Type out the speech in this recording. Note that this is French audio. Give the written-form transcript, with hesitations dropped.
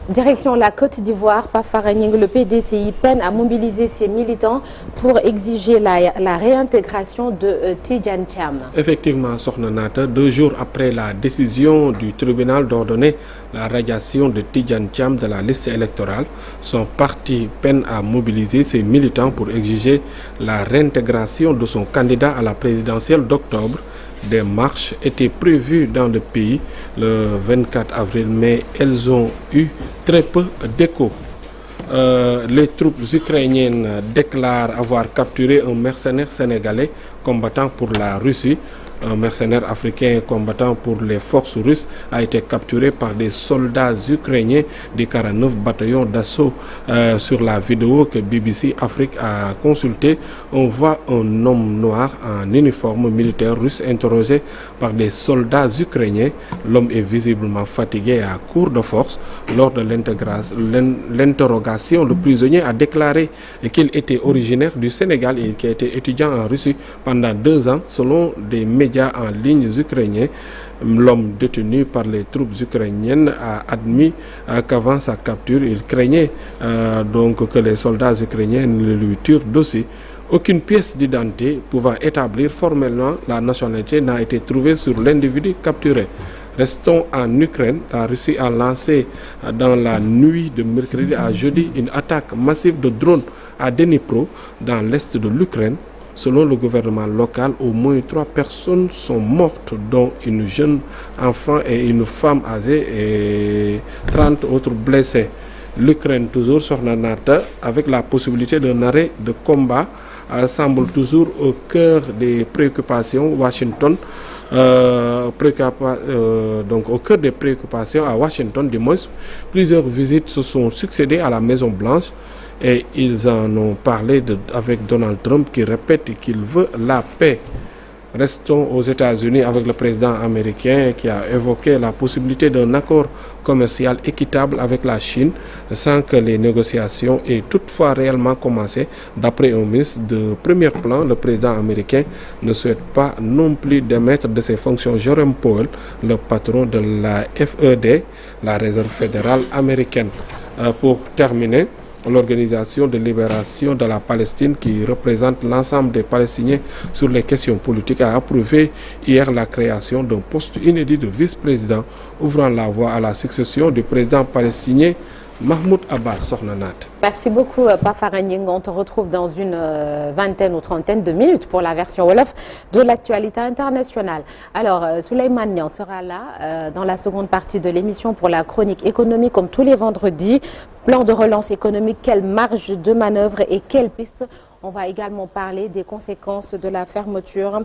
Direction la Côte d'Ivoire, Pafaragning, le PDCI peine à mobiliser ses militants pour exiger la réintégration de Tidjane Thiam. Effectivement, Sokhna Nata, 2 jours après la décision du tribunal d'ordonner la radiation de Tidjane Thiam de la liste électorale, son parti peine à mobiliser ses militants pour exiger la réintégration de son candidat à la présidentielle d'octobre. Des marches étaient prévues dans le pays le 24 avril, mais elles ont eu très peu d'écho. Les troupes ukrainiennes déclarent avoir capturé un mercenaire sénégalais combattant pour la Russie. Un mercenaire africain combattant pour les forces russes a été capturé par des soldats ukrainiens du 49 bataillon d'assaut. Sur la vidéo que BBC Afrique a consultée, on voit un homme noir en uniforme militaire russe interrogé par des soldats ukrainiens. L'homme est visiblement fatigué et à court de force. Lors de l'interrogation, le prisonnier a déclaré qu'il était originaire du Sénégal et qu'il était étudiant en Russie pendant 2 ans, selon des médias en ligne ukrainiens. L'homme détenu par les troupes ukrainiennes a admis qu'avant sa capture, il craignait donc que les soldats ukrainiens ne lui tirent dessus. Aucune pièce d'identité pouvant établir formellement la nationalité n'a été trouvée sur l'individu capturé. Restons en Ukraine. La Russie a lancé dans la nuit de mercredi à jeudi une attaque massive de drones à Dnipro, dans l'est de l'Ukraine. Selon le gouvernement local, au moins 3 personnes sont mortes, dont une jeune enfant et une femme âgée et 30 autres blessés. L'Ukraine, toujours sur la Nata, avec la possibilité d'un arrêt de combat, semble toujours au cœur des préoccupations Washington. Donc au cœur des préoccupations à Washington, du moins, plusieurs visites se sont succédées à la Maison Blanche. Et ils en ont parlé avec Donald Trump qui répète qu'il veut la paix. Restons aux États-Unis avec le président américain qui a évoqué la possibilité d'un accord commercial équitable avec la Chine sans que les négociations aient toutefois réellement commencé. D'après un ministre de premier plan, le président américain ne souhaite pas non plus démettre de ses fonctions Jerome Powell, le patron de la FED, la Réserve fédérale américaine. Pour terminer, l'Organisation de libération de la Palestine, qui représente l'ensemble des Palestiniens sur les questions politiques, a approuvé hier la création d'un poste inédit de vice-président, ouvrant la voie à la succession du président palestinien Mahmoud Abbas. Sokhna Nata. Merci beaucoup, Pafaragning. On te retrouve dans une vingtaine ou trentaine de minutes pour la version Wolof de l'actualité internationale. Alors, Souleymane Niang sera là dans la seconde partie de l'émission pour la chronique économique, comme tous les vendredis. Plan de relance économique, quelle marge de manœuvre et quelles pistes. On va également parler des conséquences de la fermeture